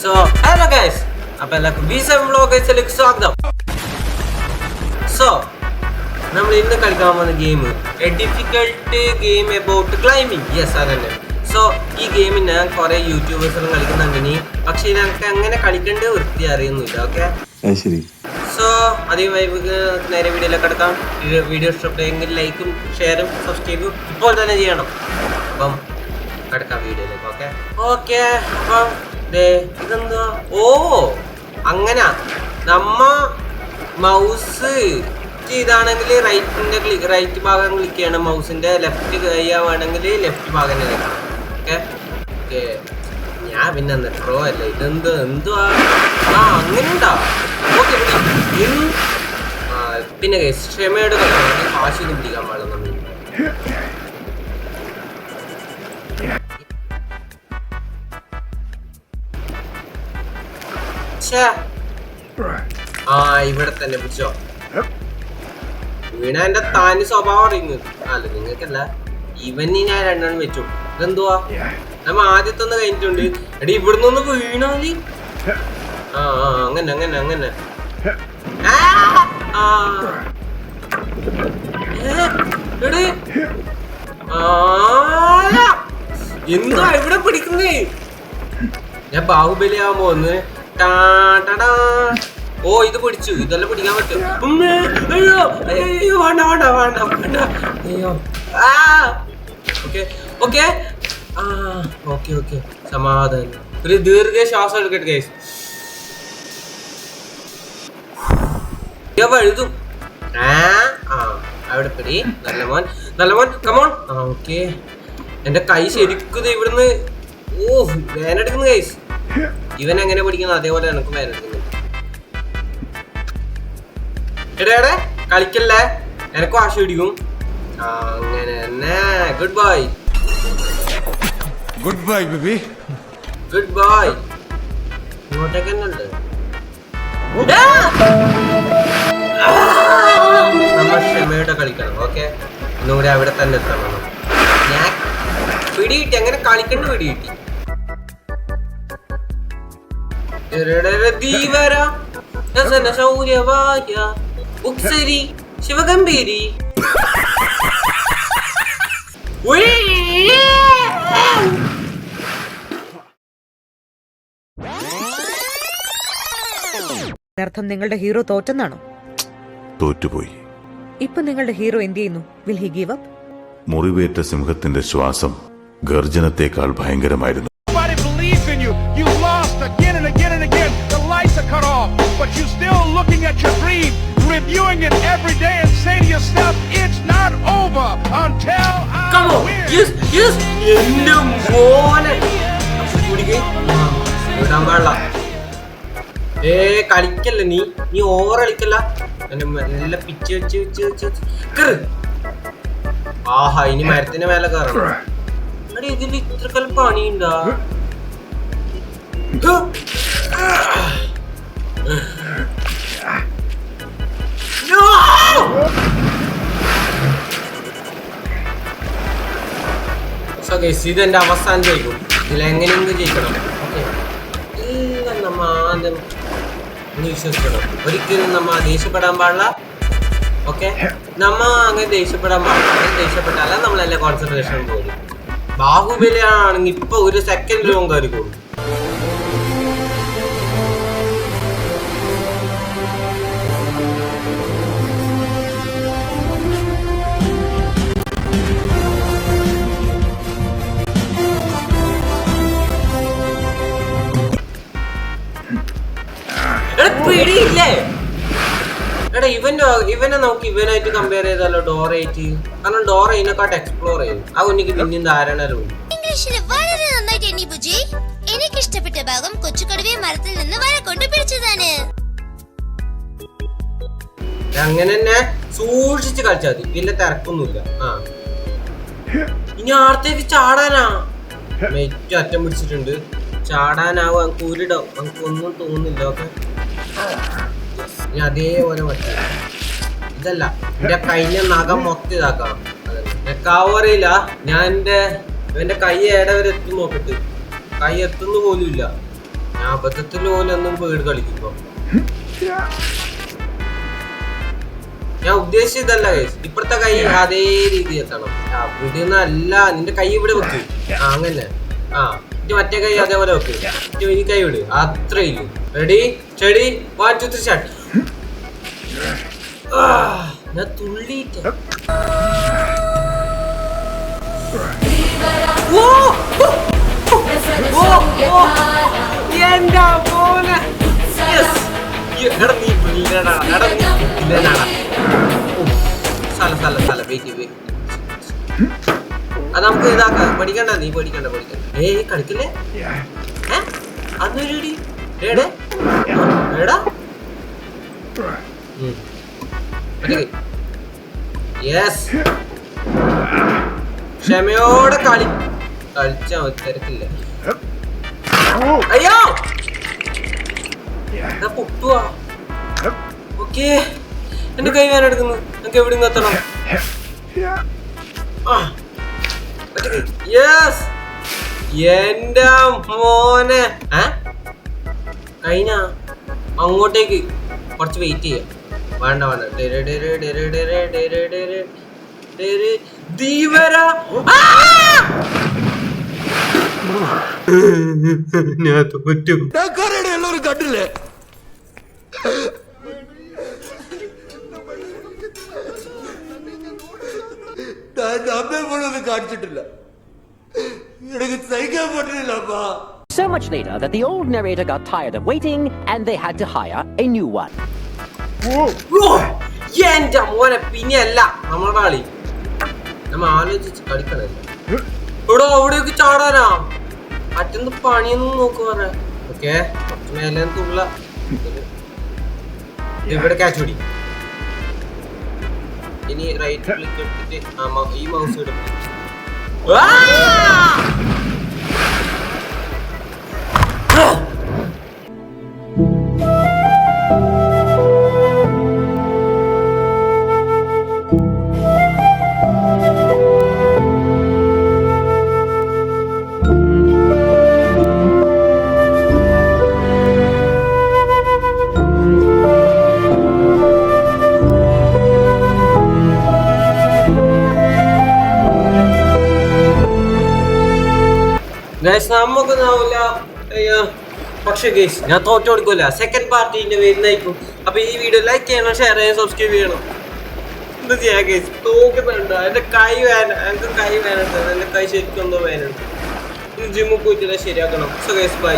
So hello guys, അപ്പോൾ എല്ലാവർക്കും V7 വ്ളോഗേഴ്സിലേക്ക് സ്വാഗതം. സോ നമ്മൾ ഇന്ന് കളിക്കാൻ പോകുന്ന game A difficult game about climbing. Yes, അതന്നെ. സോ ഈ ഗെയിമിന് ഞാൻ കുറേ യൂട്യൂബേഴ്സും കളിക്കുന്നുണ്ടിനി, പക്ഷേ ഞങ്ങൾക്ക് അങ്ങനെ കളിക്കേണ്ട വൃത്തി അറിയുന്നില്ല. ഓക്കെ, സോ അധികം വൈബ് നേരെ വീഡിയോയിലേക്ക് കിടക്കാം. വീഡിയോ ഇഷ്ടപ്പെട്ടെങ്കിൽ ലൈക്കും ഷെയറും സബ്സ്ക്രൈബും ഇപ്പോൾ തന്നെ ചെയ്യണം. അപ്പം കിടക്കാം വീഡിയോയിലേക്ക്. ഓക്കെ ഓക്കെ അപ്പം ഇതെന്താ? ഓ അങ്ങനെ നമ്മ മൗസ് ഇതാണെങ്കിൽ റൈറ്റ് ഭാഗം ക്ലിക്ക് ചെയ്യണം, മൗസിന്റെ ലെഫ്റ്റ് കൈയാണെങ്കിൽ ലെഫ്റ്റ് ഭാഗം നിൽക്കണം. ഓക്കെ ഓക്കെ, ഞാൻ പിന്നെ പ്രോ അല്ല, എന്തുവാ അങ്ങനെ ഉണ്ടാ. ഓക്കെ, പിന്നെ ക്ഷമയോട് കാശൊന്നും പിടിക്കാൻ പാടില്ല. ഇവിടെ തന്നെ പിടിച്ചോ. വീണ എന്റെ താന് സ്വഭാവം അറിയുന്നു. അല്ല നിങ്ങൾക്കല്ല, ഇവന് ഞാൻ രണ്ടെണ്ണം വെച്ചു. ഇതെന്തുവാ? നമ്മ ആദ്യത്തെ ഒന്ന് കഴിഞ്ഞിട്ടുണ്ട്. എടി ഇവിടുന്ന് ഒന്ന് വീണാല് അങ്ങനെ അങ്ങനെ അങ്ങനെ എന്താ ഇവിടെ പിടിക്കുന്നേ? ഞാൻ ബാഹുബലി ആവുമ്പോ ഒന്ന് ഓ ഇത് പിടിച്ചു. ഇതെല്ലാം പിടിക്കാൻ പറ്റും. അയ്യോ അയ്യോ, വേണ്ട വേണ്ട വേണ്ട വേണ്ട. അയ്യോ ഓക്കെ ഓക്കെ ഓക്കെ ഓക്കെ, സമാധാനം. ഒരു ദീർഘ ശ്വാസം എടുക്കട്ടെ ഗൈസ്. എഴുതും അവിടെ പിടി. നല്ല മോൻ നല്ല മോൻ, കമോൺ. ഓക്കെ, എന്റെ കൈ ശരിക്കും ഇവിടുന്ന് വേനെടുക്കുന്നു ഗൈസ്. ഇവൻ എങ്ങനെ പിടിക്കുന്നു അതേപോലെ എനിക്ക് വേനെടുക്കുന്നു. എടേ കളിക്കല്ലേ, എനക്ക് വാശി പിടിക്കും. അങ്ങനെ തന്നെ. Good bye good bye baby, good bye. ഇങ്ങോട്ടേക്ക് തന്നെ ഉണ്ട്. നമ്മൾ ക്ഷമയോടെ കളിക്കണം. ഓക്കെ, ഒന്നുകൂടി അവിടെ തന്നെ എത്തണം. ഞാൻ പിടികിട്ടി, അങ്ങനെ കളിക്കണ്ട പിടികിട്ടി. ധീവര ശൗര്യവാര്യ ഉക്സരി ശിവഗംഭീരി. അർത്ഥം നിങ്ങളുടെ ഹീറോ തോറ്റെന്നാണോ? തോറ്റുപോയി. ഇപ്പൊ നിങ്ങളുടെ ഹീറോ എന്ത് ചെയ്യുന്നു? Will he give up? മുറിവേറ്റ സിംഹത്തിന്റെ ശ്വാസം ഗർജനത്തെക്കാൾ ഭയങ്കരമായിരുന്നു. Reviewing it every day and say to yourself, it's not over until I win. Yes, yes. എന്റെ മോനെ വിടാൻ പാടില്ല. കളിക്കല്ല നീ ഓവർ കളിക്കല്ല. എന്റെ നല്ല പിച്ച് വെച്ച് വെച്ച് വെച്ച് കേറ്. ആഹാ, ഇനി മരത്തിന്റെ മേലെ കയറണം. എടി ഇതിൽ ഇത്രക്കൽ പണിയുണ്ടാ? ഇതെന്റെ അവസാനം ജയിക്കും. ഇതിലെങ്ങനെയെങ്കിലും ജയിക്കണം. ഓക്കെ, ഇല്ല നമ്മ ആദ്യം വിശ്വസിക്കണം. ഒരിക്കലും നമ്മ ദേഷ്യപ്പെടാൻ പാടില്ല. ഓക്കെ, നമ്മ അങ്ങനെ ദേഷ്യപ്പെടാൻ പാടില്ല. ദേഷ്യപ്പെട്ടാല നമ്മളെല്ലാം കോൺസെൻട്രേഷൻ പോകും. ബാഹുബലി ആണെങ്കിൽ ഇപ്പൊ ഒരു സെക്കൻഡിലും കയറിക്കോളും. പിടിയില്ലേ? എടാ ഇവനെ നോക്കി ഇവനായിട്ട് കമ്പയർ ചെയ്താലോ ഡോറയായിട്ട്. കാരണം ഡോറ ഇതിനെക്കാട്ട് എക്സ്പ്ലോർ ചെയ്യും. ആ ഉന്നിക്ക് പിന്നെയും ധാരണ. ഇംഗ്ലീഷിൽ വളരെ നന്നായിട്ട് എണ്ണി ബുജി. എനിക്ക് ഇഷ്ടപ്പെട്ട ഭാഗം കൊച്ചുകടുവയെ മരത്തിൽ നിന്ന് വര കൊണ്ട് പിടിച്ചതാണ്. അങ്ങനെ തന്നെ സൂക്ഷിച്ച് കളിച്ചാൽ മതി, വലിയ തിരക്കൊന്നുമില്ല. ഇനി ആർത്തേക്ക് ചാടാനാ മെറ്റ് അറ്റം പിടിച്ചിട്ടുണ്ട്. ചാടാനാവും നമുക്ക് ഊരിടാം, നമുക്ക് ഒന്നും തോന്നുന്നില്ല. ഓക്കെ, അതേപോലെ പറ്റും. ഇതല്ല എന്റെ കൈയിലെ നഖം മൊത്തം ഇതാക്കാം. കവറില്ല, ഞാൻ എന്റെ കൈ ഏടെ വരെ എത്തും നോക്കിട്ട്. കൈ എത്തുന്ന പോലും ഇല്ല. ഞാൻ അബദ്ധത്തിൽ പോലും ഒന്നും വീട് കളിക്കുമ്പോ ഞാൻ ഉദ്ദേശിച്ചതല്ല ഗൈസ്. ഇപ്പഴത്തെ കൈ അതേ രീതി എത്തണം. ഇവിടെ അല്ല, നിന്റെ കൈ ഇവിടെ വെക്ക്. അങ്ങനെ ഇനി മറ്റേ കൈ അതേപോലെ വെക്ക്. ഈ കൈ വിട്. അത്രയില്ല. Ready steady 1 2 3 start. ഞാൻ തുള്ളിയിട്ട് എന്താ പോലെ അത് നമുക്ക് ഇതാക്കാം. പഠിക്കണ്ട, നീ പഠിക്കണ്ട. ഏയ് കളിക്കില്ലേ? അന്നൊരു ക്ഷമയോടെ കളിച്ചാ മതി, തിരക്കില്ല. അയ്യോ പൊട്ടുവാ. ഓക്കേ, എന്റെ കൈ വേന എടുക്കുന്നു. നമുക്ക് എവിടെ നിന്ന് എത്തണം? എന്റെ മോനെ കഴിഞ്ഞ അങ്ങോട്ടേക്ക് കുറച്ച് വെയിറ്റ് ചെയ്യാം. വേണ്ട ഞാൻ തോറ്റു. എല്ലാവരും കണ്ടില്ലേ? അമ്മ കാണിച്ചിട്ടില്ല. എനിക്ക് സഹിക്കാൻ പറ്റില്ലപ്പാ. So much later that the old narrator got tired of waiting and they had to hire a new one. എന്റെ മോനെ പിന്നെയല്ല നമ്മുടെ കളി. നമ്മ ആലോചിച്ച് കളിക്കണല്ലോ. ഇവിടെ അവിടെയൊക്കെ ചാടാനാ മറ്റൊന്ന് പണിയൊന്നും നോക്കുക. ഓക്കെ, കുറച്ച് മേലെ തുള്ള. ഇവിടെ ക്യാച്ച് പിടി. ഇനി റൈറ്റ് ക്ലിക്ക് എടുത്തിട്ട് ഈ മൗസ് എടുക്കും. ഗൈസ് നമുക്കൊന്നാവില്ല. പക്ഷെ ഗൈസ് ഞാൻ തോറ്റു കൊടുക്കൂല. സെക്കൻഡ് പാർട്ടിന്റെ വരുന്നതായിരിക്കും. അപ്പൊ ഈ വീഡിയോ ലൈക്ക് ചെയ്യണം, ഷെയർ ചെയ്യണം, സബ്സ്ക്രൈബ് ചെയ്യണം. എന്താ ചെയ്യാ ഗൈസ്? തോക്കുന്നുണ്ടോ? എന്റെ കൈ വേന, എനിക്ക് കൈ വേനുണ്ട്. എന്റെ കൈ ശരിക്കും എന്തോ വേനുണ്ട്. ജിമ്മിൽ പോയിട്ട് ശരിയാക്കണം. So guys bye.